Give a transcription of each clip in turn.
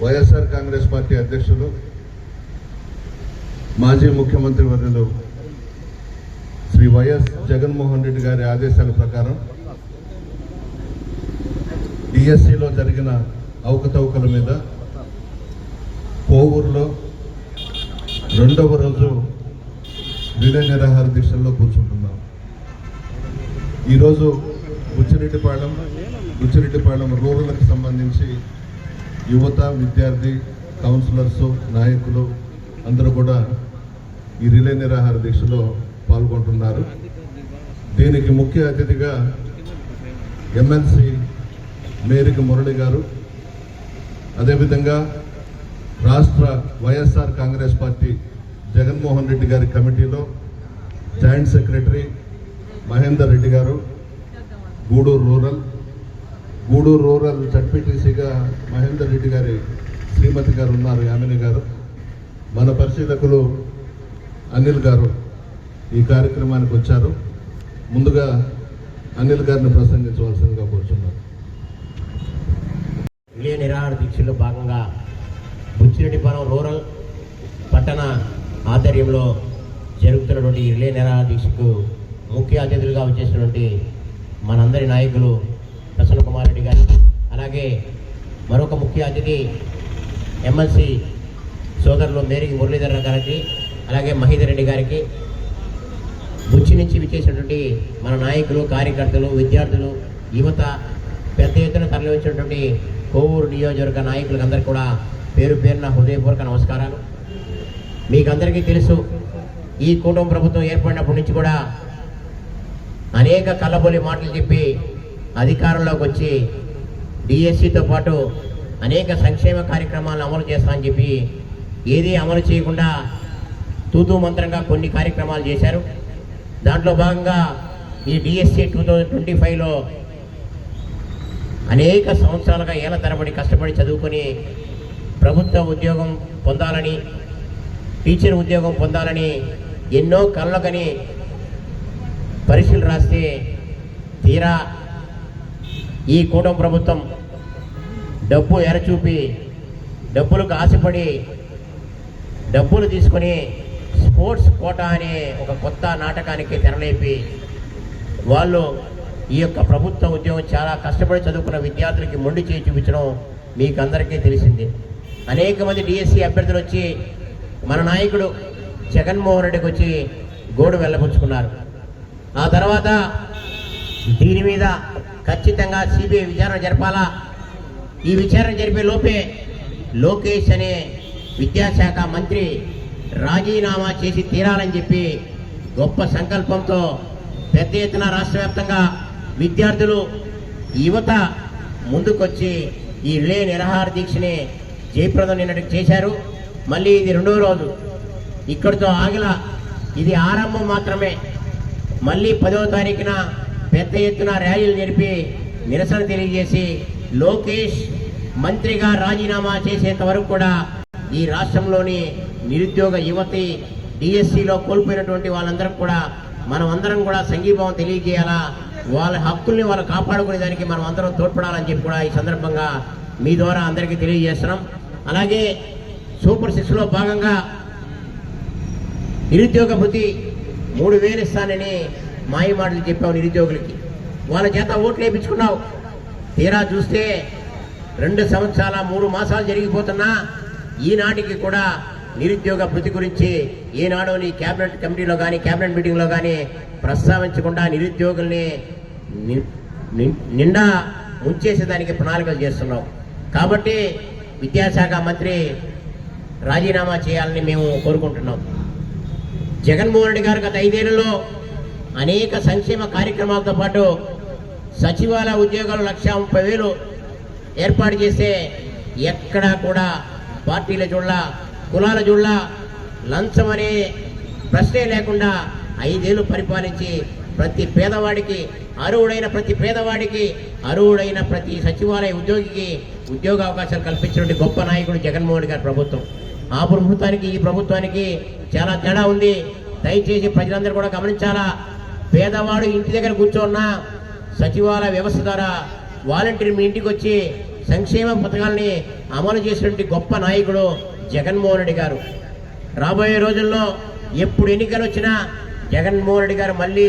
YSR Congress party అధ్యక్షులు మాజీ ముఖ్యమంత్రి వర్యులు శ్రీ వైఎస్ జగన్మోహన్ రెడ్డి గారి ఆదేశాల ప్రకారం డిఎస్సిలో జరిగిన అవకతవకల మీద కోవూరులో రెండవ రోజు రిలే నిరాహార దీక్షల్లో కూర్చుంటున్నాం. ఈరోజు బుచ్చిరెడ్డిపాళెం రూరల్కి సంబంధించి యువత, విద్యార్థి, కౌన్సిలర్స్, నాయకులు అందరూ కూడా ఈ రిలే నిరాహార దీక్షలో పాల్గొంటున్నారు. దీనికి ముఖ్య అతిథిగా ఎమ్మెల్సీ మేరికి మురళి గారు, అదేవిధంగా రాష్ట్ర వైఎస్ఆర్ కాంగ్రెస్ పార్టీ జగన్మోహన్ రెడ్డి గారి కమిటీలో జాయింట్ సెక్రటరీ మహేందర్ రెడ్డి గారు, గూడూరు రూరల్ జడ్పీటీసీగా మహేందర్ రెడ్డి గారి శ్రీమతి గారు ఉన్నారు, యామిని గారు, మన పరిశీలకులు అనిల్ గారు ఈ కార్యక్రమానికి వచ్చారు. ముందుగా అనిల్ గారిని ప్రసంగించవలసిందిగా కోరుచున్నారు. రిలే నిరాహార దీక్షలో భాగంగా బుచ్చిరెడ్డిపాలెం రూరల్ పట్టణ ఆధ్వర్యంలో జరుగుతున్నటువంటి రిలే నిరాహార దీక్షకు ముఖ్య అతిథులుగా వచ్చేసినటువంటి మనందరి నాయకులు ప్రసన్న కుమార్ రెడ్డి గారు, అలాగే మరొక ముఖ్య అతిథి ఎమ్మెల్సీ సోదరులు మేరికి మురళీధర్ గారికి, అలాగే మహేందర్ రెడ్డి గారికి, బుచ్చి నుంచి విచ్చేసినటువంటి మన నాయకులు, కార్యకర్తలు, విద్యార్థులు, యువత, పెద్ద ఎత్తున తరలి వచ్చినటువంటి కోవూరు నియోజకవర్గ నాయకులకు అందరికీ కూడా పేరు పేరున హృదయపూర్వక నమస్కారాలు. మీకు అందరికీ తెలుసు, ఈ కూటమి ప్రభుత్వం ఏర్పడినప్పటి నుంచి కూడా అనేక కళ్ళబొల్లి మాటలు చెప్పి అధికారంలోకి వచ్చి డిఎస్సితో పాటు అనేక సంక్షేమ కార్యక్రమాలను అమలు చేస్తామని చెప్పి ఏదీ అమలు చేయకుండా తూతూ మంత్రంగా కొన్ని కార్యక్రమాలు చేశారు. దాంట్లో భాగంగా ఈ డిఎస్సి 2025లో అనేక సంవత్సరాలుగా ఏళ్ల తరబడి కష్టపడి చదువుకొని ప్రభుత్వ ఉద్యోగం పొందాలని, టీచర్ ఉద్యోగం పొందాలని ఎన్నో కళ్ళకని పరీక్షలు రాస్తే తీరా ఈ కూటమి ప్రభుత్వం డబ్బు ఎరచూపి, డబ్బులకు ఆశపడి, డబ్బులు తీసుకొని స్పోర్ట్స్ కోటా అనే ఒక కొత్త నాటకానికి తెరలేపి వాళ్ళు ఈ యొక్క ప్రభుత్వ ఉద్యోగం చాలా కష్టపడి చదువుకున్న విద్యార్థులకి మొండి చేయి చూపించడం మీకు అందరికీ తెలిసింది. అనేక మంది డిఎస్సి అభ్యర్థులు వచ్చి మన నాయకుడు జగన్మోహన్ రెడ్డికి వచ్చి గోడు వెళ్ళబుచ్చుకున్నారు. ఆ తర్వాత దీని మీద ఖచ్చితంగా సిబిఐ విచారణ జరపాలా, ఈ విచారణ జరిపే లోపే లోకేష్ అనే విద్యాశాఖ మంత్రి రాజీనామా చేసి తీరాలని చెప్పి గొప్ప సంకల్పంతో పెద్ద ఎత్తున రాష్ట్ర వ్యాప్తంగా విద్యార్థులు, యువత ముందుకొచ్చి ఈ రిలే నిరాహార దీక్షని జయప్రదం నిన్నటికి చేశారు. మళ్ళీ ఇది రెండో రోజు, ఇక్కడితో ఆగలా, ఇది ఆరంభం మాత్రమే. మళ్ళీ 10వ తారీఖున పెద్ద ఎత్తున ర్యాలీలు జరిపి నిరసన తెలియజేసి లోకేష్ మంత్రిగా రాజీనామా చేసేంత వరకు కూడా ఈ రాష్ట్రంలోని నిరుద్యోగ యువతి, డిఎస్సిలో కోల్పోయినటువంటి వాళ్ళందరం కూడా మనం అందరం కూడా సంఘీభావం తెలియజేయాలా, వాళ్ళ హక్కుల్ని వాళ్ళు కాపాడుకునే దానికి మనం అందరం తోడ్పడాలని చెప్పి కూడా ఈ సందర్భంగా మీ ద్వారా అందరికీ తెలియజేస్తున్నాం. అలాగే సూపర్ 6లో భాగంగా నిరుద్యోగ భృతి 3000 ఇస్తానని మాయ మాటలు చెప్పావు నిరుద్యోగులకి, వాళ్ళ చేత ఓట్లు వేయించుకున్నావు. తీరా చూస్తే 2 సంవత్సరాల 3 మాసాలు జరిగిపోతున్నా ఈనాటికి కూడా నిరుద్యోగ భృతి గురించి ఏనాడో నీ క్యాబినెట్ కమిటీలో కానీ క్యాబినెట్ మీటింగ్లో కానీ ప్రస్తావించకుండా నిరుద్యోగుల్ని నిండా ముంచేసేదానికి ప్రణాళికలు చేస్తున్నావు. కాబట్టి విద్యాశాఖ మంత్రి రాజీనామా చేయాలని మేము కోరుకుంటున్నాం. జగన్మోహన్ రెడ్డి గారు గత 5 ఏళ్లలో అనేక సంక్షేమ కార్యక్రమాలతో పాటు సచివాలయ ఉద్యోగాలు 1,30,000 ఏర్పాటు చేస్తే ఎక్కడా కూడా పార్టీల జుళ్ళ కులాల జుళ్ళ లంచం అనే ప్రశ్నే లేకుండా 5 ఏళ్ళు పరిపాలించి ప్రతి పేదవాడికి అర్హుడైన ప్రతి సచివాలయ ఉద్యోగికి ఉద్యోగ అవకాశాలు కల్పించినటువంటి గొప్ప నాయకుడు జగన్మోహన్ గారి ప్రభుత్వం. ఆ ప్రభుత్వానికి ఈ ప్రభుత్వానికి చాలా తేడా ఉంది. దయచేసి ప్రజలందరూ కూడా గమనించాలా. పేదవాడు ఇంటి దగ్గర కూర్చోన్నా సచివాలయ వ్యవస్థ ద్వారా వాలంటీర్ మీ ఇంటికి వచ్చి సంక్షేమ పథకాలని అమలు చేసినటువంటి గొప్ప నాయకుడు జగన్మోహన్ రెడ్డి గారు. రాబోయే రోజుల్లో ఎప్పుడు ఎన్నికలు వచ్చినా జగన్మోహన్ రెడ్డి గారు మళ్ళీ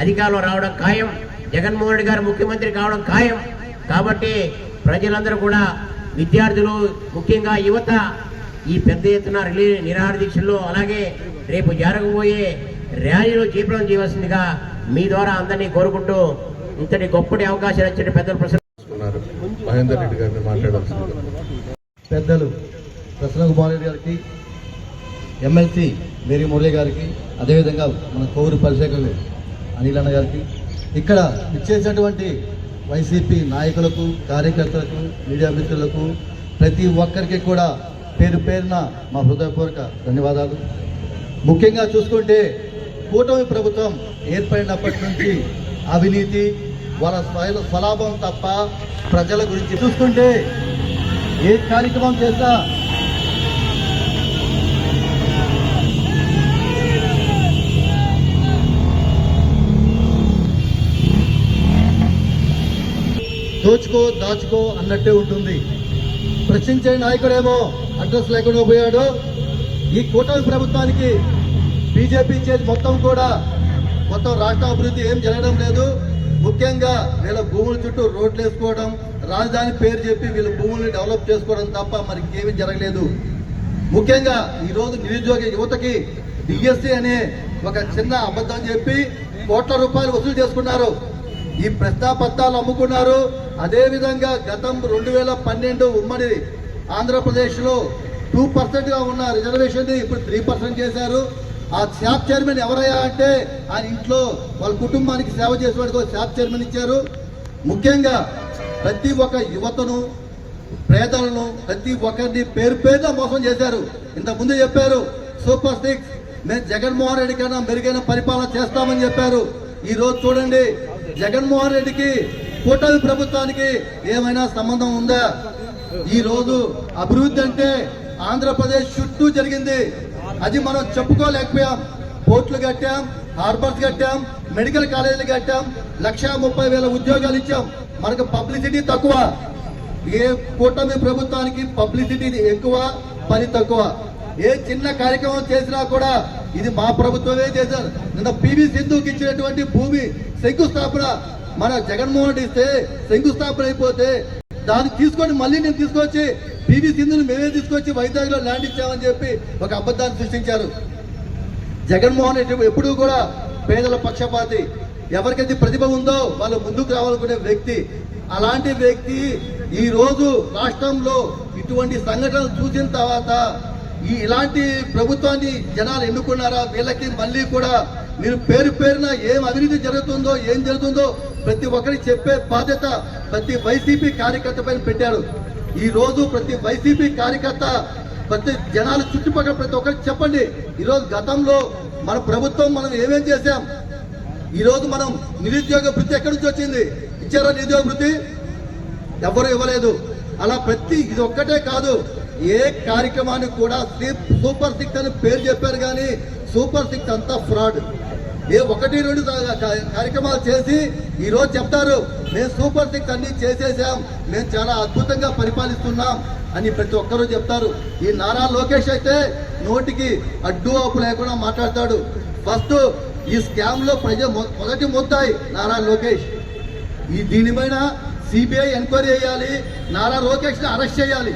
అధికారంలో రావడం ఖాయం. జగన్మోహన్ రెడ్డి గారు ముఖ్యమంత్రి కావడం ఖాయం. కాబట్టి ప్రజలందరూ కూడా విద్యార్థులు, ముఖ్యంగా యువత ఈ పెద్ద ఎత్తున నిరాహార దీక్షల్లో అలాగే రేపు జరగబోయే ర్యాలీలో జయప్రదం చేయవలసిందిగా మీ ద్వారా అందరినీ కోరుకుంటూ ఇంతటి గొప్పటి అవకాశాలు ఇచ్చిన పెద్దలు ప్రసన్నారు మహేందర్ రెడ్డి గారిని మాట్లాడాల్సింది. పెద్దలు ప్రసన్న కుమార్ రెడ్డి గారికి, ఎమ్మెల్సీ మేరీ మురళి గారికి, అదేవిధంగా మన కోవూరు పరిశేఖర్ అనిల్ అన్న గారికి, ఇక్కడ ఇచ్చేసినటువంటి వైసీపీ నాయకులకు, కార్యకర్తలకు, మీడియా మిత్రులకు ప్రతి ఒక్కరికి కూడా పేరు పేరున మా హృదయపూర్వక ధన్యవాదాలు. ముఖ్యంగా చూసుకుంటే కూటమి ప్రభుత్వం ఏర్పడినప్పటి నుంచి అవినీతి, వాళ్ళ స్వలాభం తప్ప ప్రజల గురించి చూసుకుంటే ఏ కార్యక్రమం చేసినా దోచుకో దాచుకో అన్నట్టే ఉంటుంది. ప్రశ్నించే నాయకుడేమో అడ్రస్ లేకుండా పోయాడు. ఈ కూటమి ప్రభుత్వానికి బీజేపీ చేసి మొత్తం రాష్ట్ర అభివృద్ధి ఏం జరగడం లేదు. ముఖ్యంగా వీళ్ళ భూముల చుట్టూ రోడ్లు వేసుకోవడం, రాజధాని పేరు చెప్పి వీళ్ళ భూముల్ని డెవలప్ చేసుకోవడం తప్ప మరి ఇంకేమీ జరగలేదు. ముఖ్యంగా ఈరోజు నిరుద్యోగ యువతకి డిఎస్సి అనే ఒక చిన్న అబద్ధం చెప్పి కోట్ల రూపాయలు వసూలు చేసుకున్నారు. ఈ ప్రశ్నాపత్రాలు అమ్ముకున్నారు. అదేవిధంగా గతం 2012 ఉమ్మడి ఆంధ్రప్రదేశ్లో 2% ఉన్న రిజర్వేషన్ ఇప్పుడు 3% చేశారు. ఆ శాప్ చైర్మన్ ఎవరయ్యా అంటే ఆ ఇంట్లో వాళ్ళ కుటుంబానికి సేవ చేసేవాడికి శాప్ చైర్మన్ ఇచ్చారు. ముఖ్యంగా ప్రతి ఒక్క యువతను, పేదలను, ప్రతి ఒక్కరిని పేరు పేరున మోసం చేశారు. ఇంతకుముందు చెప్పారు సూపర్ 6 మేము జగన్మోహన్ రెడ్డి కన్నా మెరుగైన పరిపాలన చేస్తామని చెప్పారు. ఈ రోజు చూడండి, జగన్మోహన్ రెడ్డికి కూటమి ప్రభుత్వానికి ఏమైనా సంబంధం ఉందా? ఈ రోజు అభివృద్ధి అంటే ఆంధ్రప్రదేశ్ చుట్టూ జరిగింది. అది మనం చెప్పుకోలేకపోయాం. పోర్టులు కట్టాం, హార్బర్స్ కట్టాం, మెడికల్ కాలేజీలు కట్టాం, 1,30,000 ఉద్యోగాలు ఇచ్చాం. మనకు పబ్లిసిటీ తక్కువ. ఏ కూటమి ప్రభుత్వానికి పబ్లిసిటీ ఎక్కువ, పని తక్కువ. ఏ చిన్న కార్యక్రమం చేసినా కూడా ఇది మా ప్రభుత్వమే చేశారు. నిన్న పివి సింధుకి ఇచ్చినటువంటి భూమి శంకుస్థాపన మన జగన్మోహన్ రెడ్డి ఇస్తే శంకుస్థాపన అయిపోతే దాన్ని తీసుకొని మళ్ళీ నేను తీసుకొచ్చి పివి సింధుని మేమే తీసుకొచ్చి వైజాగ్లో ల్యాండ్ ఇచ్చామని చెప్పి ఒక అబద్ధాన్ని సృష్టించారు. జగన్మోహన్ రెడ్డి ఎప్పుడూ కూడా పేదల పక్షపాతి. ఎవరికైతే ప్రతిభ ఉందో వాళ్ళు ముందుకు రావాలనుకునే వ్యక్తి. అలాంటి వ్యక్తి ఈ రోజు రాష్ట్రంలో ఇటువంటి సంఘటనలు చూసిన తర్వాత ఇలాంటి ప్రభుత్వాన్ని జనాలు ఎన్నుకున్నారా? వీళ్ళకి మళ్ళీ కూడా మీరు పేరు పేరున ఏం అవినీతి జరుగుతుందో, ఏం జరుగుతుందో ప్రతి ఒక్కరికి చెప్పే బాధ్యత ప్రతి వైసీపీ కార్యకర్త పైన పెట్టారు. ఈ రోజు ప్రతి వైసీపీ కార్యకర్త, ప్రతి జనాలు చుట్టుపక్కల ప్రతి ఒక్కరికి చెప్పండి. ఈరోజు గతంలో మన ప్రభుత్వం మనం ఏమేం చేశాం. ఈరోజు మనం నిరుద్యోగ వృత్తి ఎక్కడి నుంచి వచ్చింది? ఇచ్చారా నిరుద్యోగ వృత్తి? ఎవరు ఇవ్వలేదు. అలా ప్రతి ఇది ఒక్కటే కాదు, ఏ కార్యక్రమానికి కూడా సూపర్ 6 అని పేరు చెప్పారు కానీ సూపర్ 6 అంతా ఫ్రాడ్. ఏ 1-2 కార్యక్రమాలు చేసి ఈ రోజు చెప్తారు మేము సూపర్ 6 అన్ని చేసేసాం, మేము చాలా అద్భుతంగా పరిపాలిస్తున్నాం అని ప్రతి ఒక్కరూ చెప్తారు. ఈ నారా లోకేష్ అయితే నోటికి అడ్డు అప్పు లేకుండా మాట్లాడతాడు. ఫస్ట్ ఈ స్కామ్ లో మొదటి ముద్దాయి నారా లోకేష్. దీనిపైన సిబిఐ ఎంక్వైరీ చేయాలి. నారా లోకేష్ ని అరెస్ట్ చేయాలి.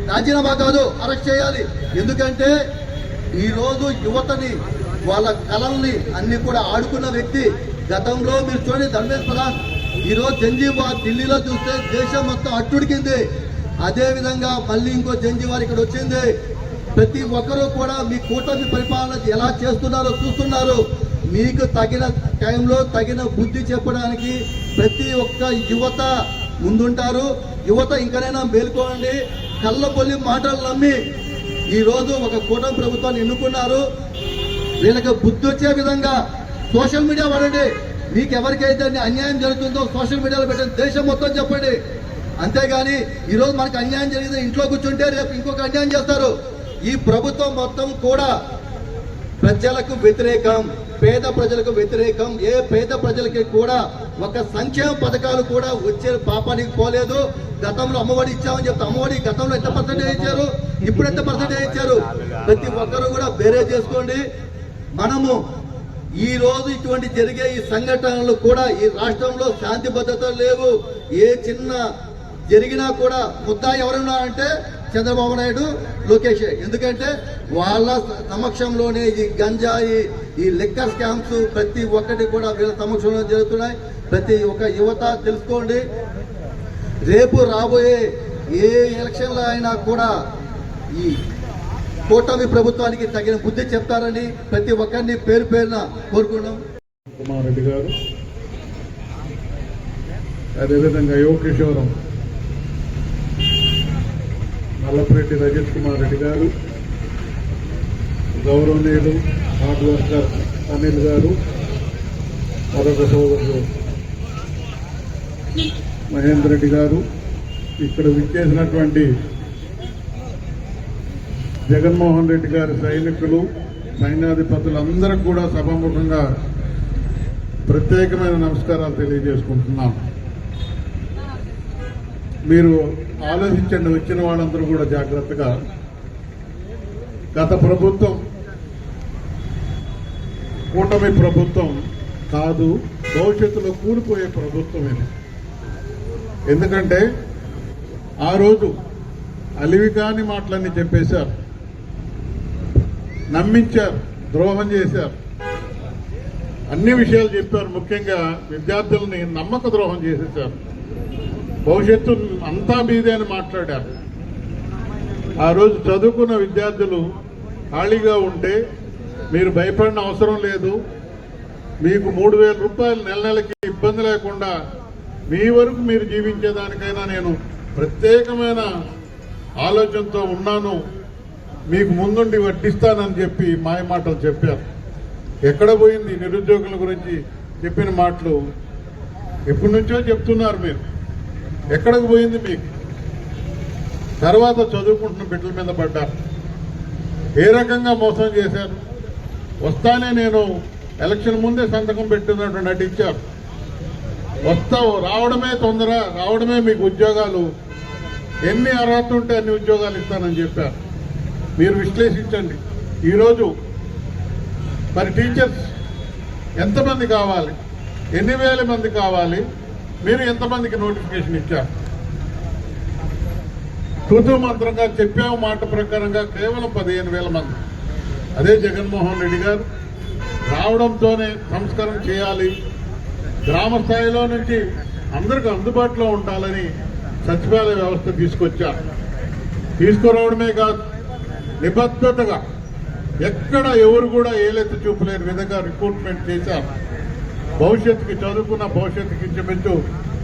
రాజీనామా కాదు, అరెస్ట్ చేయాలి. ఎందుకంటే ఈ రోజు యువతని, వాళ్ళ కళల్ని అన్ని కూడా ఆడుకున్న వ్యక్తి. గతంలో మీరు చూడండి ధర్మేంద్ర ప్రధాన్, ఈరోజు జంజీవార్ ఢిల్లీలో చూస్తే దేశం మొత్తం అట్టుడికింది. అదేవిధంగా మళ్ళీ ఇంకో జంజీవార్ ఇక్కడ వచ్చింది. ప్రతి ఒక్కరూ కూడా మీ కూటమి పరిపాలన ఎలా చేస్తున్నారో చూస్తున్నారు. మీకు తగిన టైంలో తగిన బుద్ధి చెప్పడానికి ప్రతి ఒక్క యువత ముందుంటారు. యువత ఇంకనైనా మేల్కోండి. కళ్ళబొల్లి మాటలు నమ్మి ఈరోజు ఒక కూటమి ప్రభుత్వాన్ని ఎన్నుకున్నారు. వీళ్ళకి బుద్ధి వచ్చే విధంగా సోషల్ మీడియా వాడండి. మీకు ఎవరికైతే అన్యాయం జరుగుతుందో సోషల్ మీడియాలో పెట్టండి, దేశం మొత్తం చెప్పండి. అంతేగాని ఈరోజు మనకు అన్యాయం జరిగితే ఇంట్లో కూర్చుంటే రేపు ఇంకొక అన్యాయం చేస్తారు. ఈ ప్రభుత్వం మొత్తం కూడా ప్రజలకు వ్యతిరేకం, పేద ప్రజలకు వ్యతిరేకం. ఏ పేద ప్రజలకి కూడా ఒక సంక్షేమ పథకాలు కూడా వచ్చే పాపానికి పోలేదు. గతంలో అమ్మఒడి ఇచ్చామని చెప్తే అమ్మఒడి గతంలో ఎంత పర్సెంటేజ్ ఇచ్చారు, ఇప్పుడు ఎంత పర్సెంటేజ్ ఇచ్చారు, ప్రతి ఒక్కరు కూడా బేరే చేసుకోండి. మనము ఈ రోజు ఇటువంటి జరిగే ఈ సంఘటనలు కూడా ఈ రాష్ట్రంలో శాంతి భద్రతలు లేవు. ఏ చిన్న జరిగినా కూడా ముద్దా ఎవరన్నా అంటే చంద్రబాబు నాయుడు, లోకేష్. ఎందుకంటే వాళ్ళ సమక్షంలోనే ఈ గంజాయి, ఈ లిక్కర్ స్కామ్స్ ప్రతి ఒక్కటి కూడా వీళ్ళ సమక్షంలో జరుగుతున్నాయి. ప్రతి ఒక్క యువత తెలుసుకోండి, రేపు రాబోయే ఏ ఎలక్షన్లో అయినా కూడా ఈ కూటమి ప్రభుత్వానికి తగిన బుద్ధి చెప్తారని ప్రతి ఒక్కరిని పేరు పేరున కోరుకున్నాం. కుమార్ రెడ్డి గారు, అదేవిధంగా యువకిషోరం నల్లపరెడ్డి రజత్ కుమార్ రెడ్డి గారు, గౌరవనీయులు హార్డ్ వర్కర్ అనిల్ గారు, మరొక సోదరులు మహేందర్ రెడ్డి గారు, ఇక్కడ విచ్చేసినటువంటి జగన్మోహన్ రెడ్డి గారి సైనికులు, సైన్యాధిపతులందరికీ కూడా సభాముఖంగా ప్రత్యేకమైన నమస్కారాలు తెలియజేసుకుంటున్నాం. మీరు ఆలోచించండి, వచ్చిన వాళ్ళందరూ కూడా జాగ్రత్తగా. గత ప్రభుత్వం కూటమి ప్రభుత్వం కాదు, భవిష్యత్తులో కూలిపోయే ప్రభుత్వం ఇది. ఎందుకంటే ఆ రోజు అలివి కాని మాటలన్నీ చెప్పేశారు, నమ్మించారు, ద్రోహం చేశారు, అన్ని విషయాలు చెప్పారు. ముఖ్యంగా విద్యార్థుల్ని నమ్మక ద్రోహం చేసేశారు. భవిష్యత్తు అంతా మీదే అని మాట్లాడారు. ఆ రోజు చదువుకున్న విద్యార్థులు ఖాళీగా ఉంటే మీరు భయపడిన అవసరం లేదు, మీకు 3,000 రూపాయలు నెల నెలకి ఇబ్బంది లేకుండా మీ వరకు మీరు జీవించేదానికైనా నేను ప్రత్యేకమైన ఆలోచనతో ఉన్నాను, మీకు ముందుండి వడ్డిస్తానని చెప్పి మాయ మాటలు చెప్పారు. ఎక్కడ పోయింది నిరుద్యోగుల గురించి చెప్పిన మాటలు? ఎప్పటి నుంచో చెప్తున్నారు మీరు, ఎక్కడికి పోయింది మీకు? తర్వాత చదువుకుంటున్న బిడ్డల మీద పడ్డారు. ఏ రకంగా మోసం చేశారు? వస్తానే నేను ఎలక్షన్ ముందే సంతకం పెట్టినట్టు నటించారు. వస్తావు, రావడమే తొందర, రావడమే మీకు ఉద్యోగాలు, ఎన్ని అర్హత ఉంటే అన్ని ఉద్యోగాలు ఇస్తానని చెప్పారు. మీరు విశ్లేషించండి. ఈరోజు మరి టీచర్స్ ఎంతమంది కావాలి, ఎన్ని వేల మంది కావాలి, మీరు ఎంతమందికి నోటిఫికేషన్ ఇచ్చారు? తూతూ మంత్రంగా చెప్పాము మాట ప్రకారంగా కేవలం 15,000 మంది. అదే జగన్మోహన్ రెడ్డి గారు రావడంతోనే సంస్కరణ చేయాలి, గ్రామ స్థాయిలో నుంచి అందరికి అందుబాటులో ఉండాలని సచివాలయ వ్యవస్థ తీసుకొచ్చారు. తీసుకురావడమే కాదు, నిబద్ధతగా ఎక్కడ ఎవరు కూడా ఏలెత్తి చూపలేని విధంగా రిక్రూట్మెంట్ చేశారు. భవిష్యత్తుకి చదువుకున్న భవిష్యత్తుకి ఇంచుమించు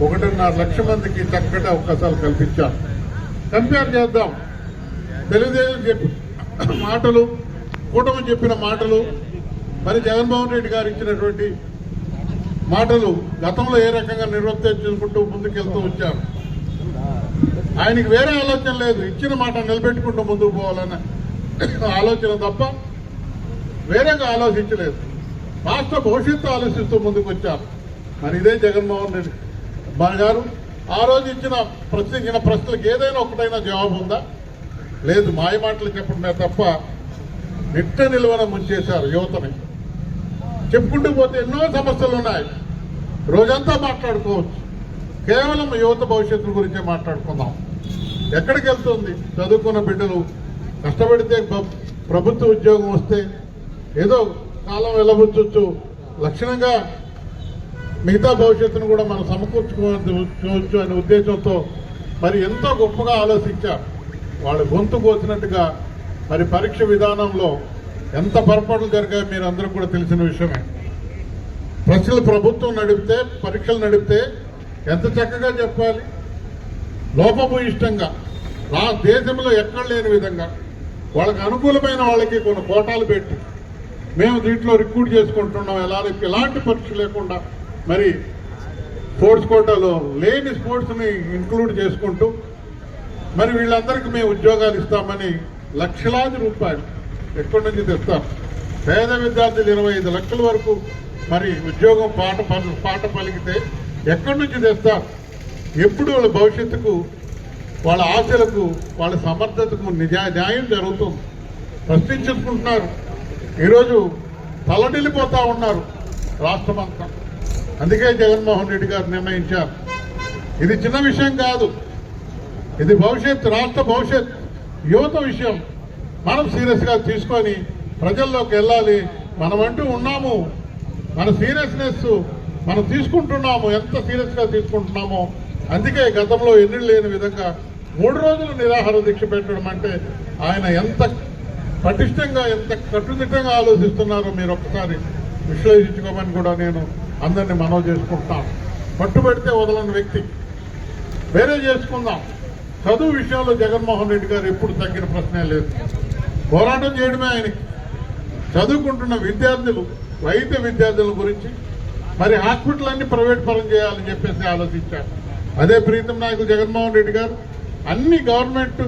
1.5 లక్ష మందికి చక్కటి అవకాశాలు కల్పించారు. కంపేర్ చేద్దాం, తెలుగుదేశం చెప్పి మాటలు, కూటమి చెప్పిన మాటలు, మరి జగన్మోహన్ రెడ్డి గారు ఇచ్చినటువంటి మాటలు గతంలో ఏ రకంగా నిర్వర్తించుకుంటూ ముందుకెళ్తూ వచ్చారు. ఆయనకి వేరే ఆలోచన లేదు, ఇచ్చిన మాట నిలబెట్టుకుంటూ ముందుకు పోవాలన్న ఆలోచన తప్ప వేరేగా ఆలోచించలేదు. రాష్ట్ర భవిష్యత్తు ఆలోచిస్తూ ముందుకు వచ్చారు. మరి ఇదే జగన్మోహన్ రెడ్డి గారు ఆ రోజు ప్రశ్నించిన ప్రశ్నలకు ఏదైనా ఒకటైనా జవాబు ఉందా? లేదు, మాయ మాటలు చెప్పడమే తప్ప నిట్ట నిలువన ముంచేశారు యువతని. చెప్పుకుంటూ పోతే ఎన్నో సమస్యలు ఉన్నాయి, రోజంతా మాట్లాడుకోవచ్చు. కేవలం యువత భవిష్యత్తు గురించే మాట్లాడుకుందాం. ఎక్కడికి వెళ్తుంది? చదువుకున్న బిడ్డలు కష్టపడితే ప్రభుత్వ ఉద్యోగం వస్తే ఏదో కాలం వెళ్ళబుచ్చొచ్చు, లక్షణంగా మిగతా భవిష్యత్తును కూడా మనం సమకూర్చుకోవచ్చు అనే ఉద్దేశంతో మరి ఎంతో గొప్పగా ఆలోచించారు. వాళ్ళు గొంతు కోసినట్టుగా మరి పరీక్ష విధానంలో ఎంత పొరపాట్లు జరిగాయో మీరు అందరూ కూడా తెలిసిన విషయమే. బస్సులు ప్రభుత్వం నడిపితే, పరీక్షలు నడిపితే ఎంత చక్కగా చెప్పాలి, లోపభూయిష్టంగా దేశంలో ఎక్కడ లేని విధంగా వాళ్ళకి అనుకూలమైన వాళ్ళకి కొన్ని కోటాలు పెట్టి మేము దీంట్లో రిక్రూట్ చేసుకుంటున్నాం. ఎలాంటి పరీక్ష లేకుండా మరి స్పోర్ట్స్ కోటాలో లేని స్పోర్ట్స్ని ఇంక్లూడ్ చేసుకుంటూ మరి వీళ్ళందరికీ మేము ఉద్యోగాలు ఇస్తామని లక్షలాది రూపాయలు ఎక్కడి నుంచి తెస్తాం. పేద విద్యార్థులు 25 లక్షల వరకు మరి ఉద్యోగం పాట పలికితే ఎక్కడి నుంచి తెస్తారు? ఎప్పుడు వాళ్ళ భవిష్యత్తుకు, వాళ్ళ ఆశలకు, వాళ్ళ సమర్థతకు న్యాయం జరుగుతుంది. ప్రశ్నించుకుంటున్నారు. ఈరోజు తలడిల్లిపోతా ఉన్నారు రాష్ట్రమంతా. అందుకే జగన్మోహన్ రెడ్డి గారు నిర్ణయించారు. ఇది చిన్న విషయం కాదు, ఇది భవిష్యత్, రాష్ట్ర భవిష్యత్, యువత విషయం. మనం సీరియస్గా తీసుకొని ప్రజల్లోకి వెళ్ళాలి. మనం అంటూ ఉన్నాము, మన సీరియస్నెస్ మనం తీసుకుంటున్నాము, ఎంత సీరియస్గా తీసుకుంటున్నామో. అందుకే గతంలో ఎన్నిళ్ళు లేని విధంగా 3 రోజులు నిరాహార దీక్ష పెట్టడం అంటే ఆయన ఎంత పటిష్టంగా, ఎంత కట్టుదిట్టంగా ఆలోచిస్తున్నారో మీరు ఒక్కసారి విశ్లేషించుకోమని కూడా నేను అందరినీ మనవి చేసుకుంటున్నాను. పట్టుబడితే వదలని వ్యక్తి. వేరే చేసుకుందాం. చదువు విషయంలో జగన్మోహన్ రెడ్డి గారు ఎప్పుడు తగ్గిన ప్రశ్నే లేదు. పోరాటం చేయడమే ఆయనకి. చదువుకుంటున్న విద్యార్థులు, వైద్య విద్యార్థుల గురించి మరి హాస్పిటల్ అన్ని ప్రైవేట్ పరం చేయాలని చెప్పేసి ఆలోచించారు. అదే ప్రీతం నాయకులు జగన్మోహన్ రెడ్డి గారు అన్ని గవర్నమెంట్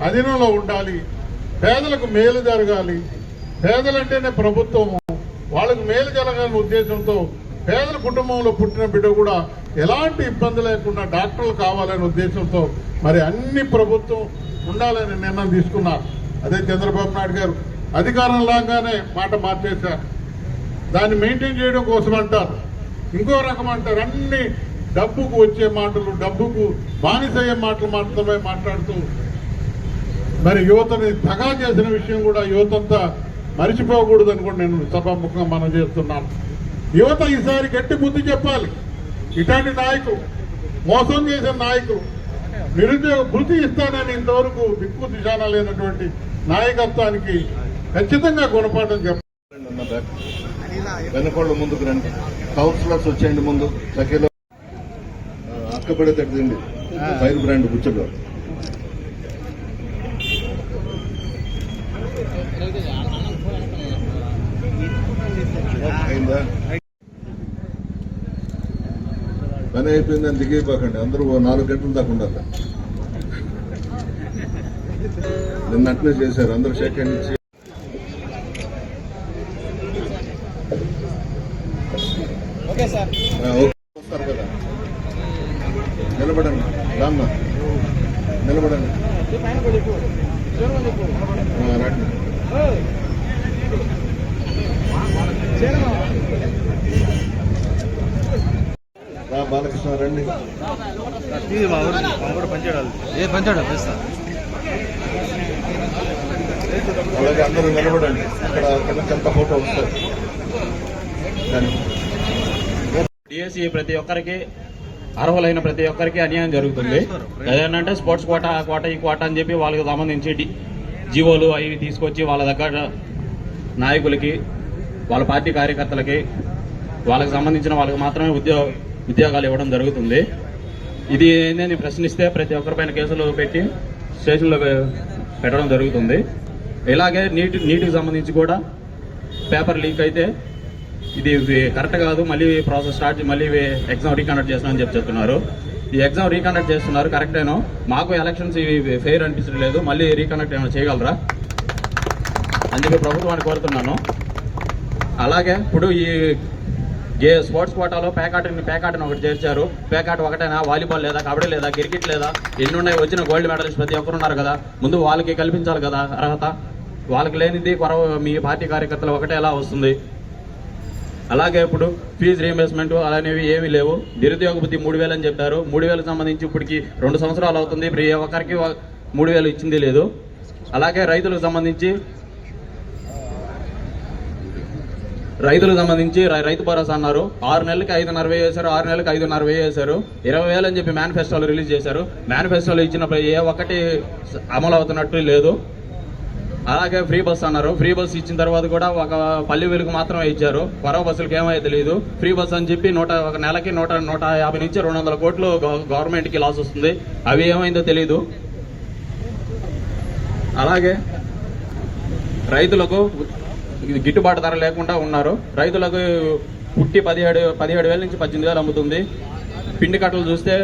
అధీనంలో ఉండాలి, పేదలకు మేలు జరగాలి, పేదలంటేనే ప్రభుత్వము, వాళ్ళకు మేలు జరగాలనే ఉద్దేశంతో పేదల కుటుంబంలో పుట్టిన బిడ్డ కూడా ఎలాంటి ఇబ్బంది లేకుండా డాక్టర్లు కావాలనే ఉద్దేశంతో మరి అన్ని ప్రభుత్వం ఉండాలని నిర్ణయం తీసుకున్నారు. అదే చంద్రబాబు నాయుడు గారు అధికారం లాగానే మాట మార్చేశారు. దాన్ని మెయింటైన్ చేయడం కోసం అంటారు, ఇంకో రకం అంటారు. అన్ని డబ్బుకు వచ్చే మాటలు, డబ్బుకు బానిసయ్యే మాటలు మాత్రమే మాట్లాడుతూ మరి యువతని దగా చేసిన విషయం కూడా యువతంతా మరిచిపోకూడదని కూడా నేను సభాముఖంగా మనం చేస్తున్నాను. యువత ఈసారి గట్టి బుద్ధి చెప్పాలి. ఇట్లాంటి నాయకులు, మోసం చేసిన నాయకులు, నిరుద్యోగ భృతి ఇస్తానని ఇంతవరకు దిక్కు దిశాన లేనటువంటి నాయకత్వానికి ఖచ్చితంగా గుణపాఠం చెప్పాలి. వెనకోళ్ళు ముందుకు రండి, కౌన్సిలర్స్ వచ్చేయండి ముందు. సఖీలో అక్కబడే తగ్గింది ఫైర్ బ్రాండ్ బుచ్చలో. అయిందా? పని అయిపోయిందని దిగిపోకండి. అందరూ 4 గంటల దాకా ఉండాలి. నిన్న అట్నే చేశారు. అందరూ షేక్ హ్యాండ్ ఇచ్చి వస్తారు కదా. నిలబడండి, రామ్మ నిలబడండి. రండి. బాలకృష్ణ రండి. అలాగే అందరూ నిలబడండి. అక్కడ నుంచి అంత ఫోటో వస్తుంది. డిఎస్సి ప్రతి ఒక్కరికి, అర్హులైన ప్రతి ఒక్కరికి అన్యాయం జరుగుతుంది. ఏదంటే స్పోర్ట్స్ కోటా ఈ కోటా అని చెప్పి వాళ్ళకి సంబంధించి జీవోలు అవి తీసుకొచ్చి వాళ్ళ దగ్గర నాయకులకి, వాళ్ళ పార్టీ కార్యకర్తలకి, వాళ్ళకి సంబంధించిన వాళ్ళకి మాత్రమే ఉద్యోగాలు ఇవ్వడం జరుగుతుంది. ఇది ఏంటని ప్రశ్నిస్తే ప్రతి ఒక్కరిపైన కేసులు పెట్టి స్టేషన్లో పెట్టడం జరుగుతుంది. ఇలాగే నీటికి సంబంధించి కూడా పేపర్ లీక్ అయితే ఇది కరెక్ట్ కాదు, మళ్ళీ ప్రాసెస్ స్టార్ట్, మళ్ళీ ఎగ్జామ్ రీకండక్ట్ చేస్తున్నామని చెప్తున్నారు. ఈ ఎగ్జామ్ రీకండక్ట్ చేస్తున్నారు, కరెక్టేనో. మాకు ఎలక్షన్స్ ఫెయిర్ అనిపించడం లేదు, మళ్ళీ రీకండక్ట్ ఏమైనా చేయగలరా అని చెప్పి ప్రభుత్వాన్ని కోరుతున్నాను. అలాగే ఇప్పుడు ఈ స్పోర్ట్స్ కోటాలో పేకాటని ఒకటి చేర్చారు. పేకాట ఒకటేనా? వాలీబాల్ లేదా, కబడ్డీ లేదా, క్రికెట్ లేదా? ఎన్ని ఉన్నాయి? వచ్చిన గోల్డ్ మెడలిస్ట్ ప్రతి ఒక్కరు ఉన్నారు కదా. ముందు వాళ్ళకి కల్పించాలి కదా అర్హత. వాళ్ళకి లేనిది కొరవ మీ పార్టీ కార్యకర్తలు ఒకటే ఎలా వస్తుంది? అలాగే ఇప్పుడు ఫీజు రీయింబర్స్మెంట్ అలానేవి ఏమీ లేవు. నిరుద్యోగ బుద్ధి 3000 అని చెప్పారు. 3000కి సంబంధించి ఇప్పటికి 2 సంవత్సరాలు అవుతుంది. ఇప్పుడు ఏ ఒక్కరికి 3000 ఇచ్చింది లేదు. అలాగే రైతులకు సంబంధించి రైతు భరోసా అన్నారు. 6 నెలలకి 5,40 వేశారు, 6 నెలలకి 5,40 వేశారు. 20,000 అని చెప్పి మేనిఫెస్టోలో రిలీజ్ చేశారు. మేనిఫెస్టోలో ఇచ్చిన ఏ ఒక్కటి అమలు అవుతున్నట్టు లేదు. అలాగే ఫ్రీ బస్ అన్నారు. ఫ్రీ బస్ ఇచ్చిన తర్వాత కూడా ఒక పల్లి వెలుగు మాత్రమే ఇచ్చారు. కొరవ బస్సులకు ఏమో తెలియదు. ఫ్రీ బస్ అని చెప్పి ఒక నెలకి 150 నుంచి 200 కోట్లు గవర్నమెంట్ కి లాస్ వస్తుంది. అవి ఏమైందో తెలియదు. అలాగే రైతులకు గిట్టుబాటు ధర లేకుండా ఉన్నారు. రైతులకు పుట్టి 17,000 నుంచి 18,000 అమ్ముతుంది. పిండి కట్టలు చూస్తే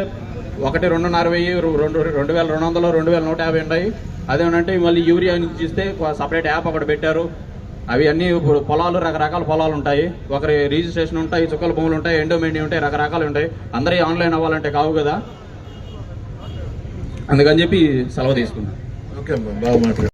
ఒకటి 2,250, 2,200, 2,150 ఉంటాయి. అదేమంటే మళ్ళీ యూరియా నుంచి చూస్తే సపరేట్ యాప్ ఒకటి పెట్టారు. అవి అన్ని పొలాలు, రకరకాల పొలాలు ఉంటాయి. ఒకరి రిజిస్ట్రేషన్ ఉంటాయి, చుక్కల భూములు ఉంటాయి, ఎండోమెంట్ ఉంటాయి, రకరకాలు ఉంటాయి. అందరూ ఆన్లైన్ అవ్వాలంటే కావు కదా. అందుకని చెప్పి సెలవు తీసుకున్నాను. ఓకే అమ్మా, బాగా మాట్లాడు.